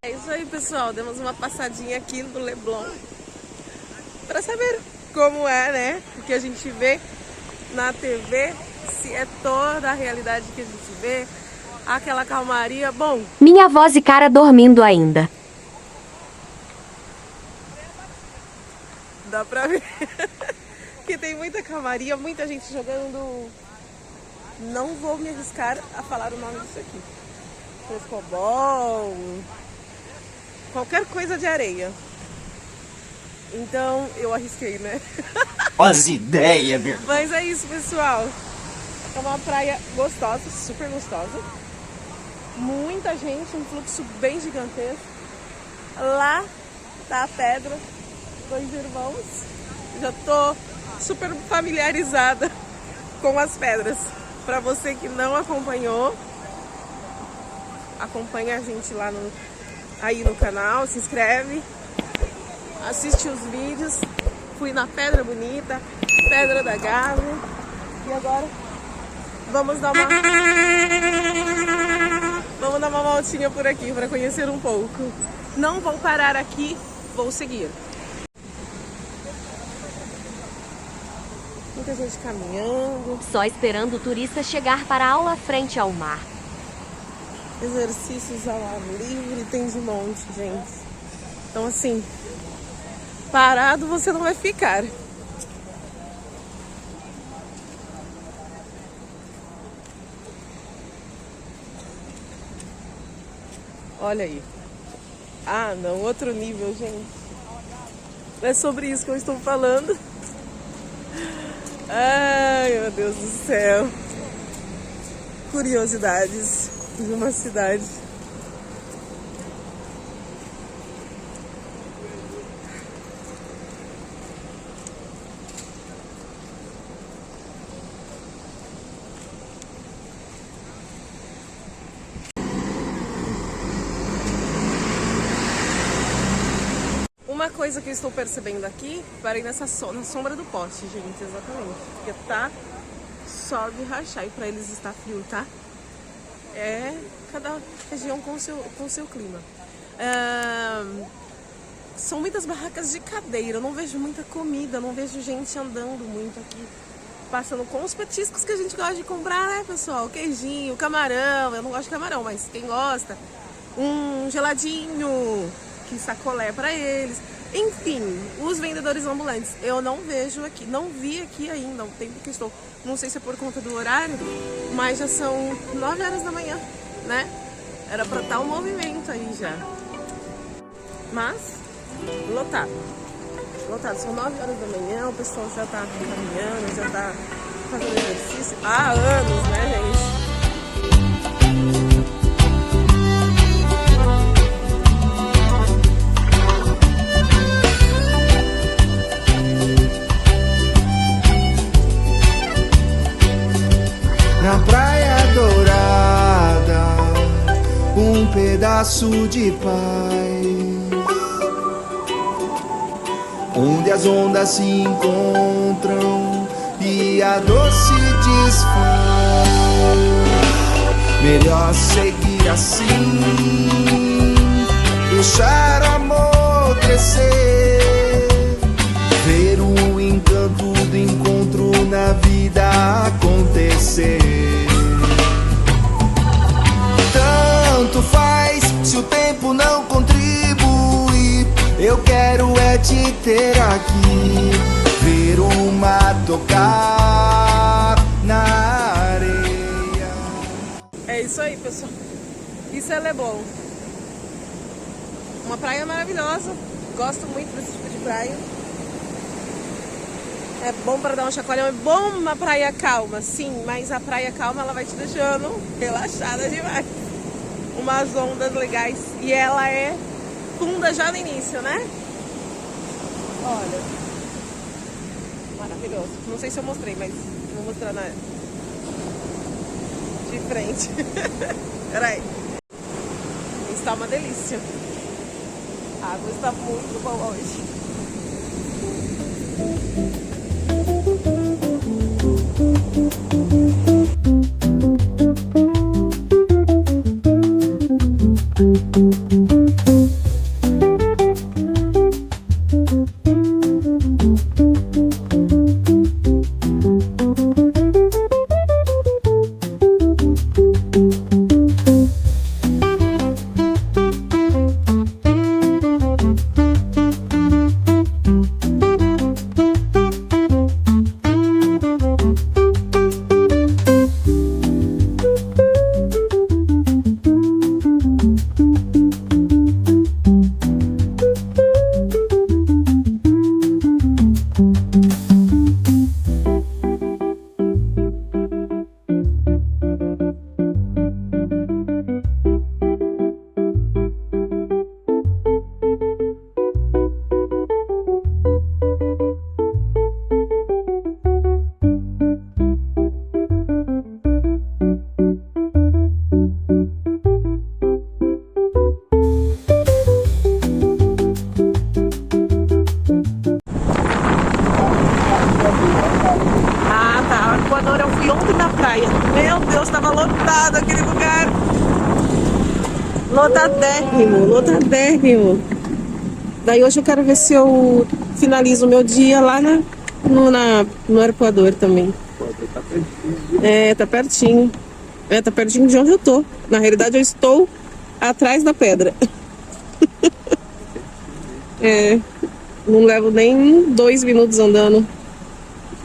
É isso aí, pessoal. Demos uma passadinha aqui no Leblon para saber como é, né? O que a gente vê na TV, se é toda a realidade que a gente vê, aquela calmaria. Bom, Minha voz e cara dormindo ainda. dá pra ver que tem muita calmaria, muita gente jogando. Não vou me arriscar a falar o nome disso aqui. Frescobol, qualquer coisa de areia. Então eu arrisquei, né? As ideias, meu. Mas é isso, pessoal. É uma praia gostosa, super gostosa. Muita gente, um fluxo bem gigantesco. Lá tá a pedra, dois irmãos. Já tô super familiarizada com as pedras. Para você que não acompanhou, acompanha a gente lá aí no canal, se inscreve, assiste os vídeos. Fui na Pedra Bonita, Pedra da Gávea, e agora vamos dar uma voltinha por aqui para conhecer um pouco. Não vou parar aqui, vou seguir. Muita gente caminhando, Só esperando o turista chegar para a aula frente ao mar. exercícios ao ar livre, tem de monte, gente. Então assim, parado você não vai ficar. Olha aí. Ah, não, outro nível, gente. É sobre isso que eu estou falando. Ai, meu Deus do céu. Curiosidades de uma cidade. Uma coisa que eu estou percebendo aqui, parei na sombra do poste, gente, exatamente. Porque tá só de rachar, e pra eles está frio, tá? É cada região com seu clima. São muitas barracas de cadeira, eu não vejo muita comida, não vejo gente andando muito aqui. Passando com os petiscos que a gente gosta de comprar, né, pessoal? Queijinho, camarão, eu não gosto de camarão, mas quem gosta, um geladinho, que sacolé para eles. Enfim, os vendedores ambulantes eu não vejo aqui, não vi aqui ainda, o tempo que estou. Não sei se é por conta do horário, mas já são 9 horas da manhã, né? Era para estar um movimento aí já. Mas, lotado. Lotado, são 9 horas da manhã, o pessoal já tá caminhando, já tá fazendo exercício há anos, né, gente? Na Praia Dourada, um pedaço de paz, onde as ondas se encontram e a dor se desfaz. Melhor seguir assim, deixar o amor crescer, ver o encanto do encontro na vida acontecer. Tanto faz se o tempo não contribui, eu quero é te ter aqui, ver o mar tocar na areia. É isso aí, pessoal. Isso é Leblon. Uma praia maravilhosa. Gosto muito desse tipo de praia. É bom para dar uma chacoalhão, é bom uma praia calma, sim, mas a praia calma ela vai te deixando relaxada demais. Umas ondas legais e ela é funda já no início, né? Olha, maravilhoso. Não sei se eu mostrei, mas vou mostrar de frente. Peraí. Está uma delícia. A água está muito boa hoje. lotadérrimo, lotadérrimo. Daí hoje eu quero ver se eu finalizo o meu dia lá no Arpoador também. Tá pertinho. Tá pertinho de onde eu tô. Na realidade eu estou atrás da pedra. Não levo nem 2 minutos andando.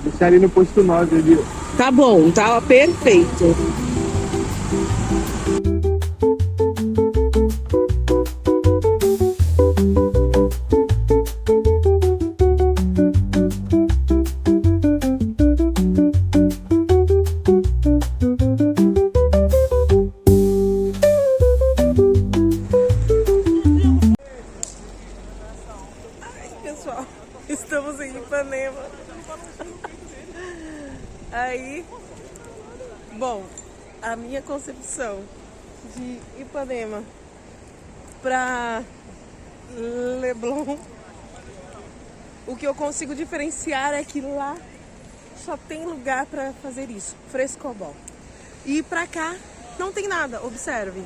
Deixar ali no posto 9 ali. Tá bom, tá perfeito. Pessoal, estamos em Ipanema. Aí, bom, a minha concepção de Ipanema para Leblon, o que eu consigo diferenciar é que lá só tem lugar para fazer isso, frescobol. E pra cá não tem nada, observem.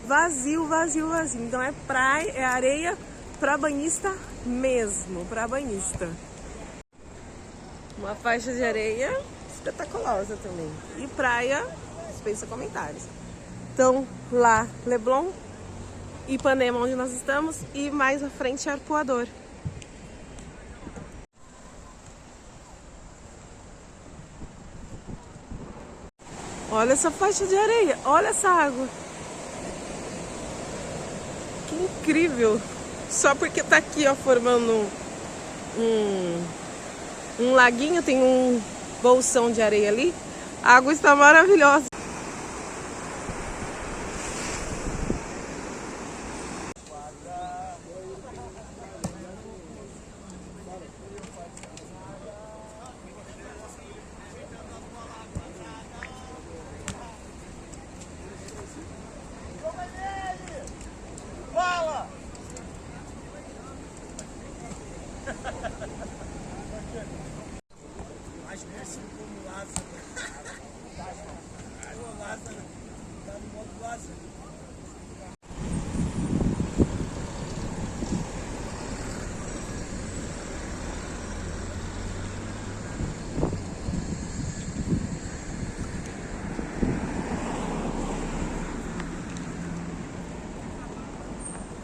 Vazio, vazio, vazio. Então é praia, é areia pra banhista mesmo, pra banhista. Uma faixa de areia espetaculosa também. E praia, dispensa comentários. Então lá, Leblon, Ipanema, onde nós estamos, e mais à frente Arpoador. Olha essa faixa de areia, olha essa água. Que incrível! Só porque tá aqui, ó, formando um laguinho, tem um bolsão de areia ali. A água está maravilhosa.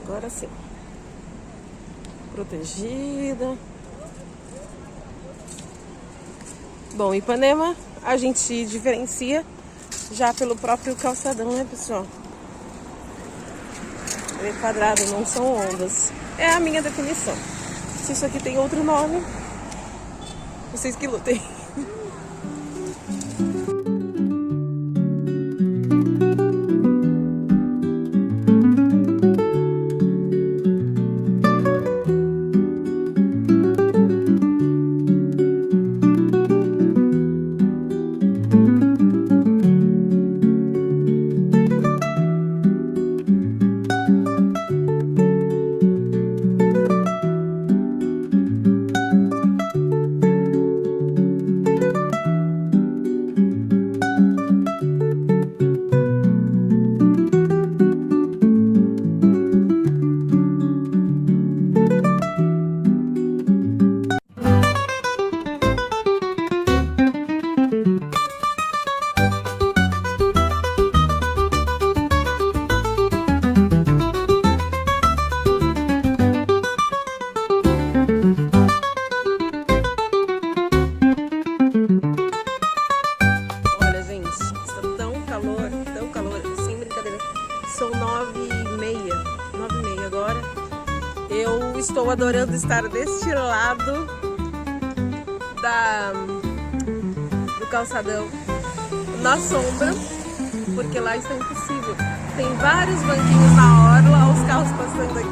Agora sim. Protegida. Bom, Ipanema a gente diferencia já pelo próprio calçadão, né, pessoal? Ele é quadrado, não são ondas. É a minha definição. Se isso aqui tem outro nome, vocês que lutem. Estou adorando estar deste lado do calçadão, na sombra, porque lá está impossível. Tem vários banquinhos na orla, os carros passando aqui.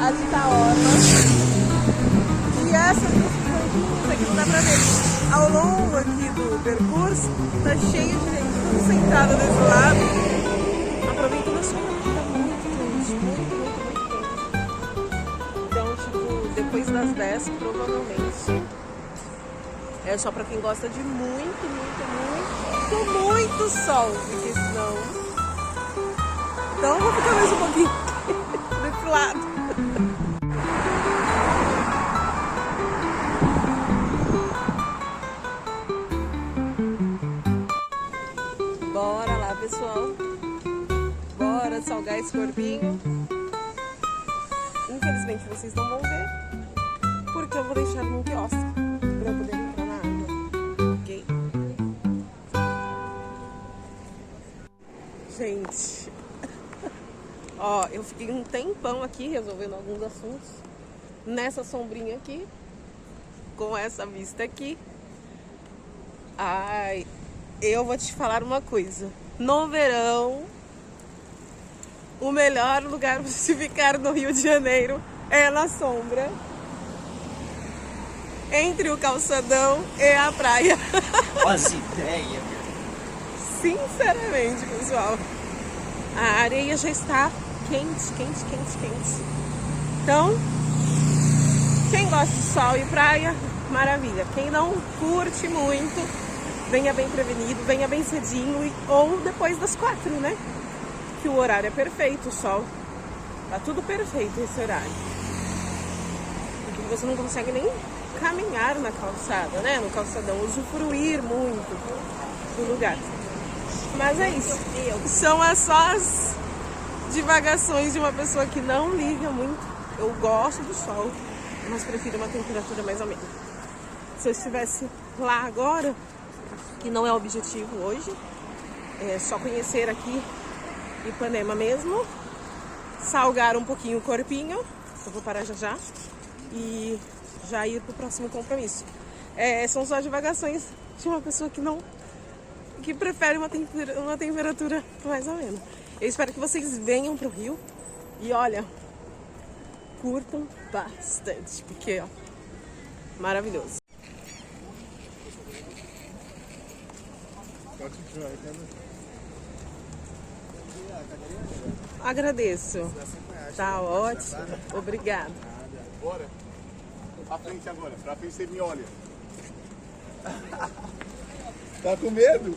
Ali está a orla. E esses banquinhos aqui não dá pra ver. Ao longo aqui do percurso, tá cheio de gente, tudo sentado desse lado. Aproveita na sombra, tá muito quente, muito quente. Depois das 10, provavelmente. É só pra quem gosta de muito sol, porque senão salgar esse corpinho. Infelizmente vocês não vão ver, porque eu vou deixar num quiosque pra eu poder entrar na água, ok? Gente, ó, eu fiquei um tempão aqui resolvendo alguns assuntos nessa sombrinha aqui, com essa vista aqui. Ai, eu vou te falar uma coisa. No verão, o melhor lugar para se ficar no Rio de Janeiro é na sombra, entre o calçadão e a praia. As ideias, meu. Sinceramente, pessoal, a areia já está quente, quente, quente, quente. Então, quem gosta de sol e praia, maravilha. Quem não curte muito, venha bem prevenido, venha bem cedinho ou depois das 4, né? Que o horário é perfeito, o sol. Tá tudo perfeito esse horário. Porque você não consegue nem caminhar na calçada, né? No calçadão, usufruir muito do lugar. Mas é isso. São só as divagações de uma pessoa que não liga muito. Eu gosto do sol, mas prefiro uma temperatura mais ou menos. Se eu estivesse lá agora, que não é o objetivo hoje, é só conhecer aqui Ipanema mesmo, salgar um pouquinho o corpinho, eu vou parar já e já ir pro próximo compromisso. São só divagações de uma pessoa que prefere uma temperatura mais ou menos. Eu espero que vocês venham pro Rio e olha, curtam bastante, porque ó, maravilhoso. Agradeço. Tá ótimo. Obrigada. Bora. Pra frente agora. Pra frente você me olha. Tá com medo?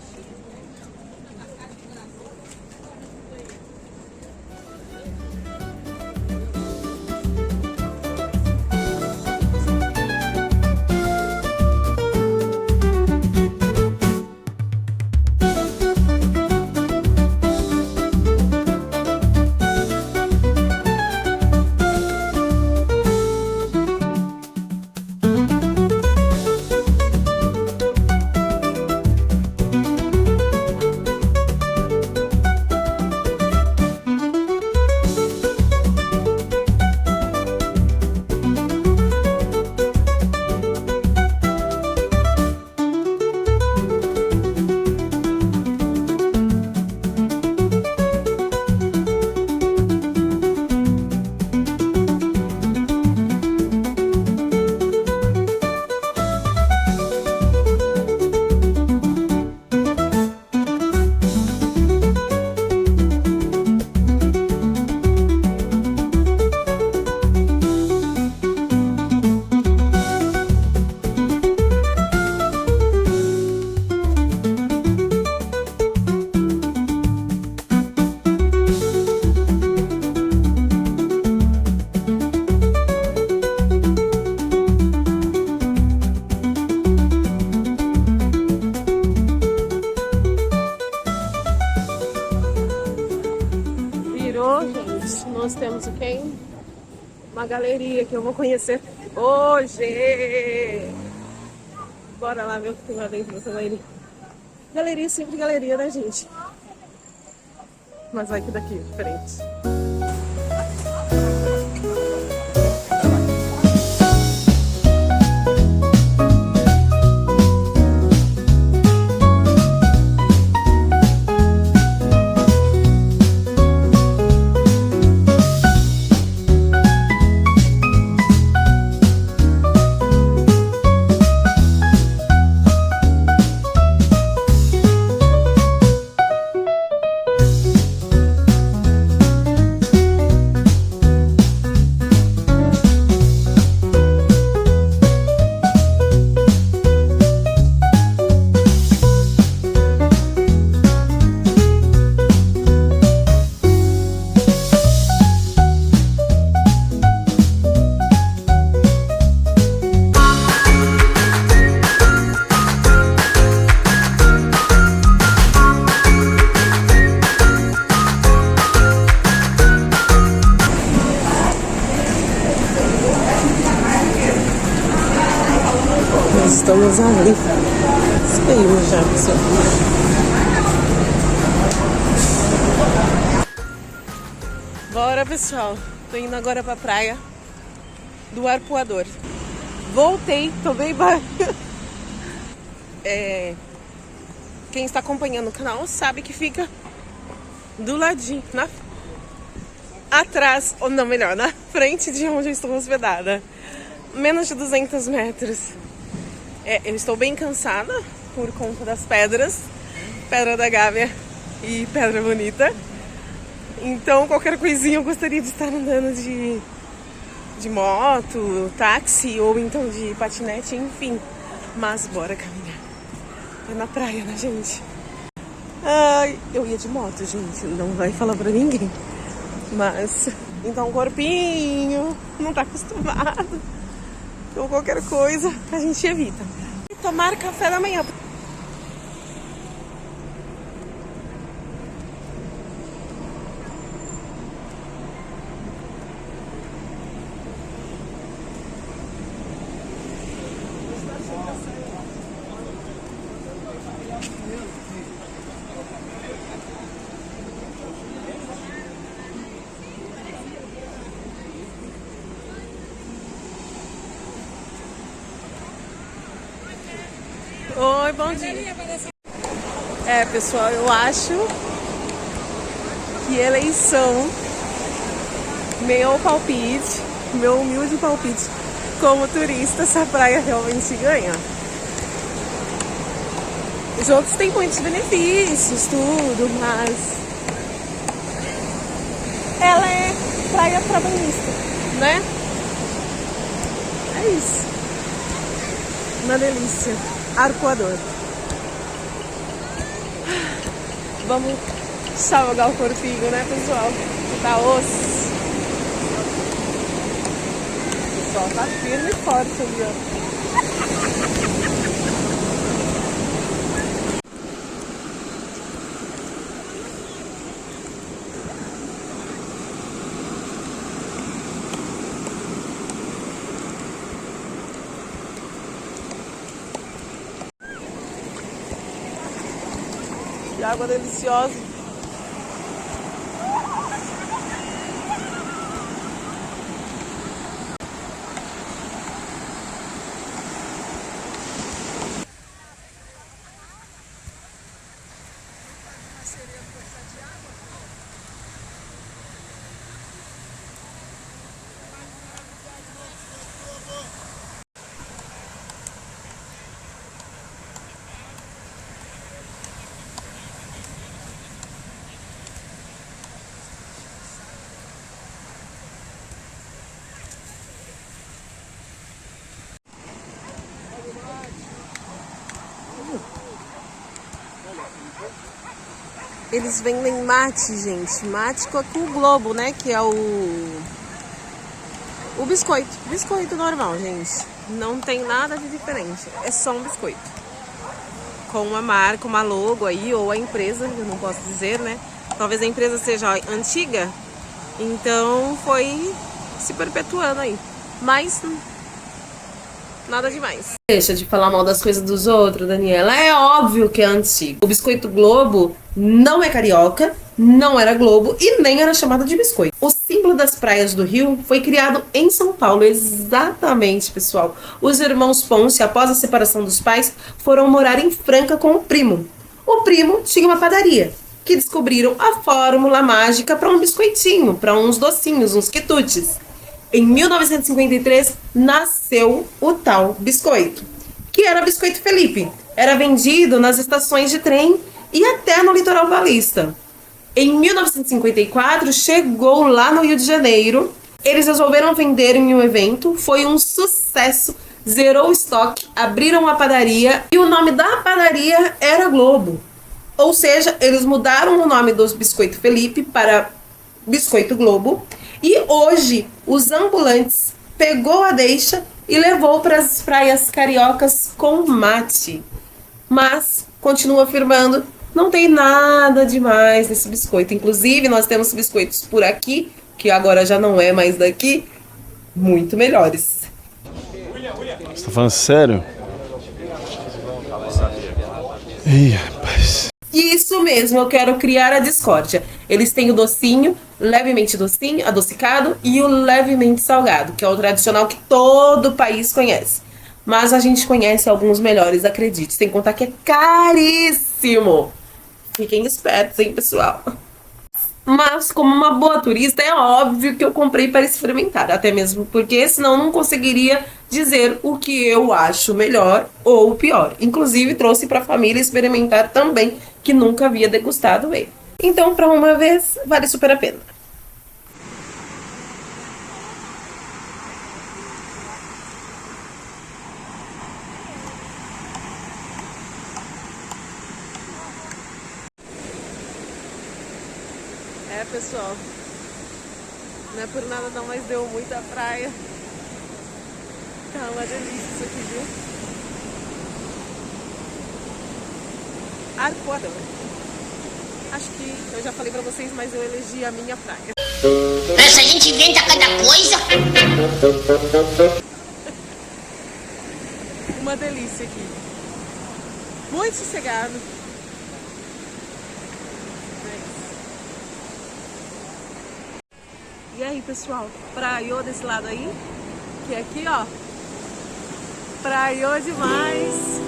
Nós temos o quê? Uma galeria que eu vou conhecer hoje. Bora lá ver o que tem lá dentro dessa galeria. Galeria, sempre galeria, né, gente? Mas vai que daqui é diferente. Estamos ali. Saímos já, pessoal. Bora, pessoal. Tô indo agora pra praia do Arpoador. Voltei, tomei banho. Quem está acompanhando o canal sabe que fica do ladinho, atrás, ou não, melhor, na frente de onde eu estou hospedada. Menos de 200 metros. Eu estou bem cansada por conta das pedras. Pedra da Gávea e Pedra Bonita. Então, qualquer coisinha eu gostaria de estar andando de moto, táxi ou então de patinete, enfim. Mas bora caminhar. É na praia, né, gente? Ai, eu ia de moto, gente. Não vai falar pra ninguém. Mas, então o corpinho não tá acostumado. Então qualquer coisa a gente evita. E tomar café da manhã. Oi, bom dia. Pessoal, eu acho que eleição, meu palpite, meu humilde palpite, como turista, essa praia realmente ganha. Os outros têm muitos benefícios, tudo, mas ela é praia pra banhista, né? É isso. Uma delícia. Arpoador. Vamos salgar o corpinho, né, pessoal? Tá osso. O pessoal tá firme e forte ali, ó. Que água deliciosa. Eles vendem mate, gente. Mate com o Globo, né? Que é o biscoito. Biscoito normal, gente. Não tem nada de diferente. É só um biscoito. Com uma marca, uma logo aí, ou a empresa, eu não posso dizer, né? Talvez a empresa seja antiga. Então foi se perpetuando aí. Mas nada demais. Deixa de falar mal das coisas dos outros, Daniela. É óbvio que é antigo. O biscoito Globo não é carioca, não era Globo e nem era chamado de biscoito. O símbolo das praias do Rio foi criado em São Paulo. Exatamente, pessoal. Os irmãos Ponce, após a separação dos pais, foram morar em Franca com o primo. O primo tinha uma padaria, que descobriram a fórmula mágica para um biscoitinho, para uns docinhos, uns quitutes. Em 1953, nasceu o tal biscoito, que era Biscoito Felipe. Era vendido nas estações de trem e até no litoral paulista. Em 1954, chegou lá no Rio de Janeiro. Eles resolveram vender em um evento, foi um sucesso, zerou o estoque, abriram uma padaria e o nome da padaria era Globo. Ou seja, eles mudaram o nome dos Biscoito Felipe para Biscoito Globo. E hoje, os ambulantes pegou a deixa e levou para as praias cariocas com mate. Mas, continua afirmando, não tem nada demais nesse biscoito. Inclusive, nós temos biscoitos por aqui, que agora já não é mais daqui, muito melhores. Você tá falando sério? Ih, rapaz. Isso mesmo, eu quero criar a discórdia. Eles têm o docinho, levemente docinho, adocicado, e o levemente salgado, que é o tradicional que todo país conhece. Mas a gente conhece alguns melhores, acredite. Sem contar que é caríssimo. Fiquem espertos, hein, pessoal. Mas, como uma boa turista, é óbvio que eu comprei para experimentar. Até mesmo porque senão não conseguiria dizer o que eu acho melhor ou pior. Inclusive, trouxe para a família experimentar também, que nunca havia degustado ele. Então, para uma vez, vale super a pena. É, pessoal, não é por nada não, mas deu muita praia. Tá uma delícia isso aqui, viu? Arpoador. Acho que eu já falei pra vocês, mas eu elegi a minha praia. Essa gente inventa cada coisa. Uma delícia aqui. Muito sossegado. E aí, pessoal, praiou desse lado aí? Que aqui, ó, praiou demais.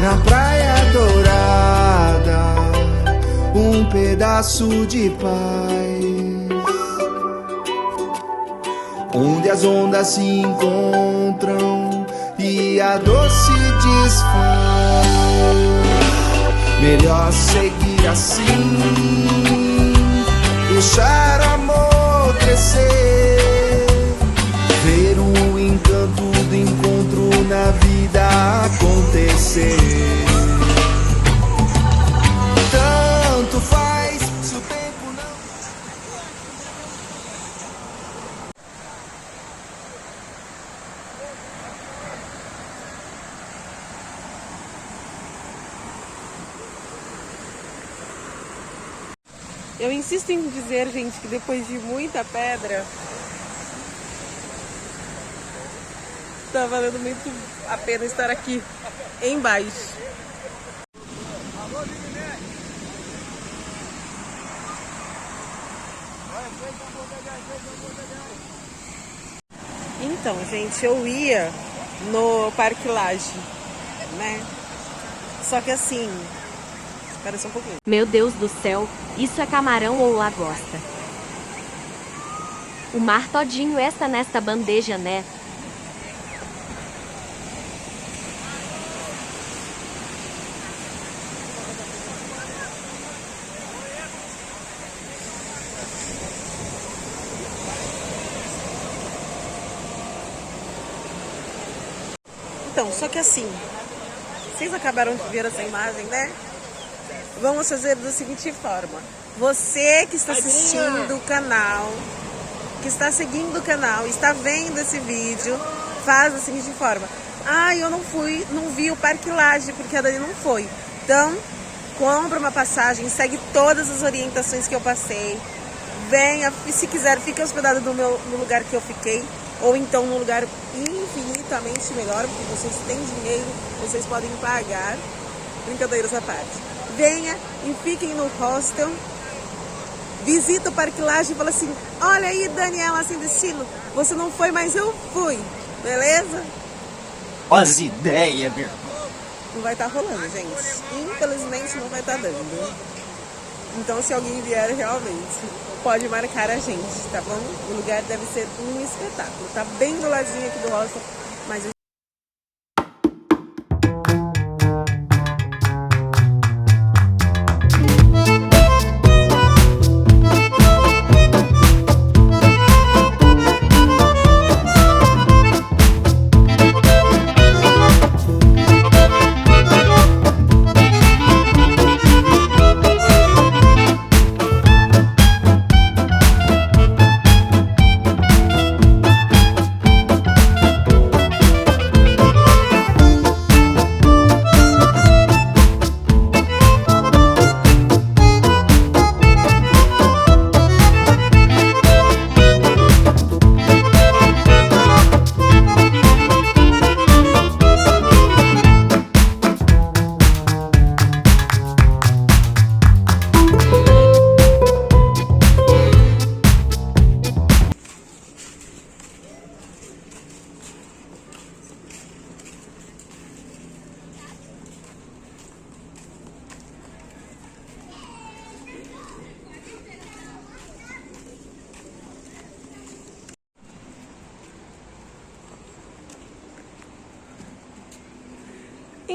Na praia dourada, um pedaço de paz, onde as ondas se encontram e a dor se desfaz. Melhor seguir assim, deixar o amor crescer, ver o encanto do encontro na vida acontecer. Tanto faz se o tempo não... Eu insisto em dizer, gente, que depois de muita pedra, tá valendo muito a pena estar aqui embaixo. Então, gente, eu ia no Parque Lage, né? Só que assim, espera só um pouquinho. Meu Deus do céu, isso é camarão ou lagosta? O mar todinho está nesta bandeja, né? Então, só que assim, vocês acabaram de ver essa imagem, né? Vamos fazer da seguinte forma. Você que está assistindo o canal, que está seguindo o canal, está vendo esse vídeo, faz da seguinte forma. Ah, eu não vi o Parque Lage, porque a Dani não foi. Então, compra uma passagem, segue todas as orientações que eu passei. Venha, se quiser, fique hospedado no lugar que eu fiquei. Ou então num lugar infinitamente melhor, porque vocês têm dinheiro, vocês podem pagar. Brincadeiras à parte. Venha e fiquem no hostel. Visita o Parque Lage e fala assim: olha aí, Daniela Sem Destino, você não foi, mas eu fui. Beleza? As ideias, meu. Não vai estar rolando, gente. Infelizmente não vai estar dando. Então, se alguém vier realmente, pode marcar a gente, tá bom? O lugar deve ser um espetáculo. Tá bem do ladinho aqui do hostel, mas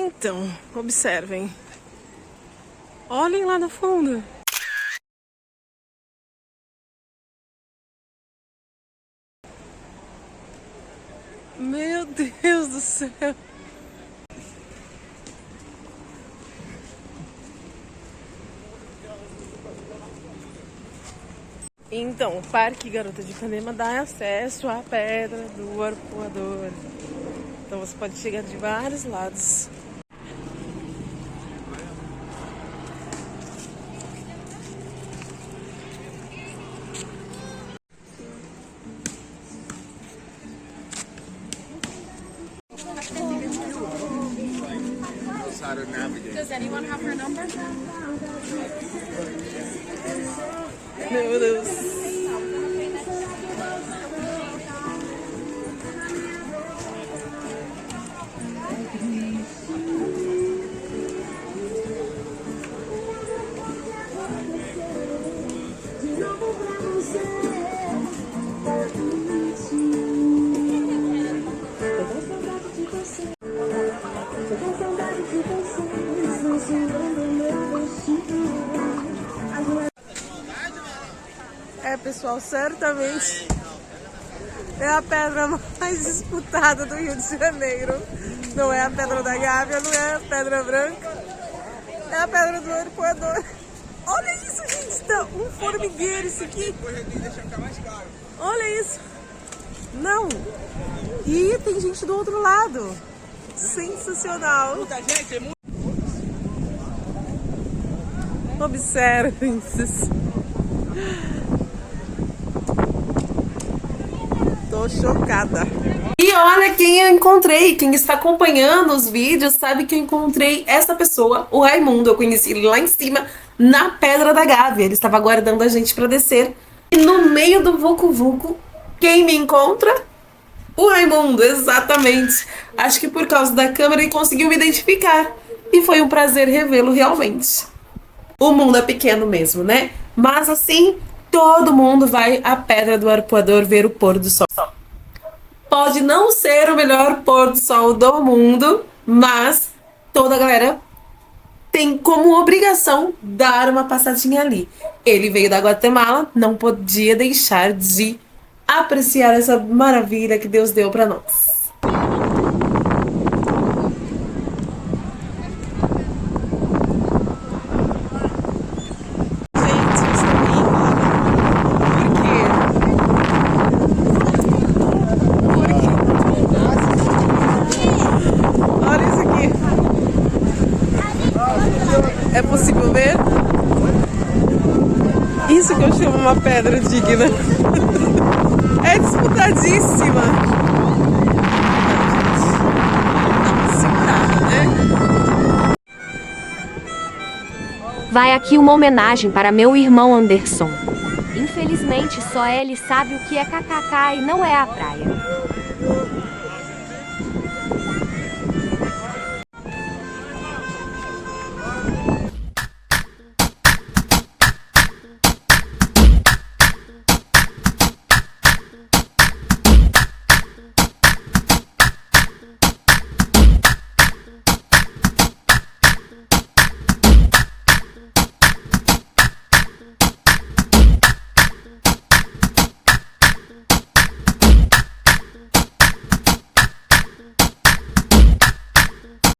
Então, observem. Olhem lá no fundo. Meu Deus do céu. Então, o Parque Garota de Ipanema dá acesso à Pedra do Arpoador. Então você pode chegar de vários lados. Meu Deus. É, pessoal, certamente é a pedra mais disputada do Rio de Janeiro. Não é a Pedra da Gávea, não é a Pedra Branca, é a Pedra do Arpoador. Olha isso, gente, tá um formigueiro isso aqui. Olha isso. Não. E tem gente do outro lado. Sensacional. Observem isso. Tô chocada. E olha quem eu encontrei. Quem está acompanhando os vídeos sabe que eu encontrei essa pessoa, o Raimundo. Eu conheci ele lá em cima, na Pedra da Gávea. Ele estava aguardando a gente para descer. E no meio do vucu-vucu, quem me encontra? O Raimundo, exatamente. Acho que por causa da câmera ele conseguiu me identificar. E foi um prazer revê-lo realmente. O mundo é pequeno mesmo, né? Mas assim, todo mundo vai à Pedra do Arpoador ver o pôr do sol. Pode não ser o melhor pôr do sol do mundo, mas toda a galera tem como obrigação dar uma passadinha ali. Ele veio da Guatemala, não podia deixar de apreciar essa maravilha que Deus deu para nós. É possível ver? Isso que eu chamo uma pedra digna. É disputadíssima. Segurada, né? Vai aqui uma homenagem para meu irmão Anderson. Infelizmente, só ele sabe o que é kkk e não é a praia.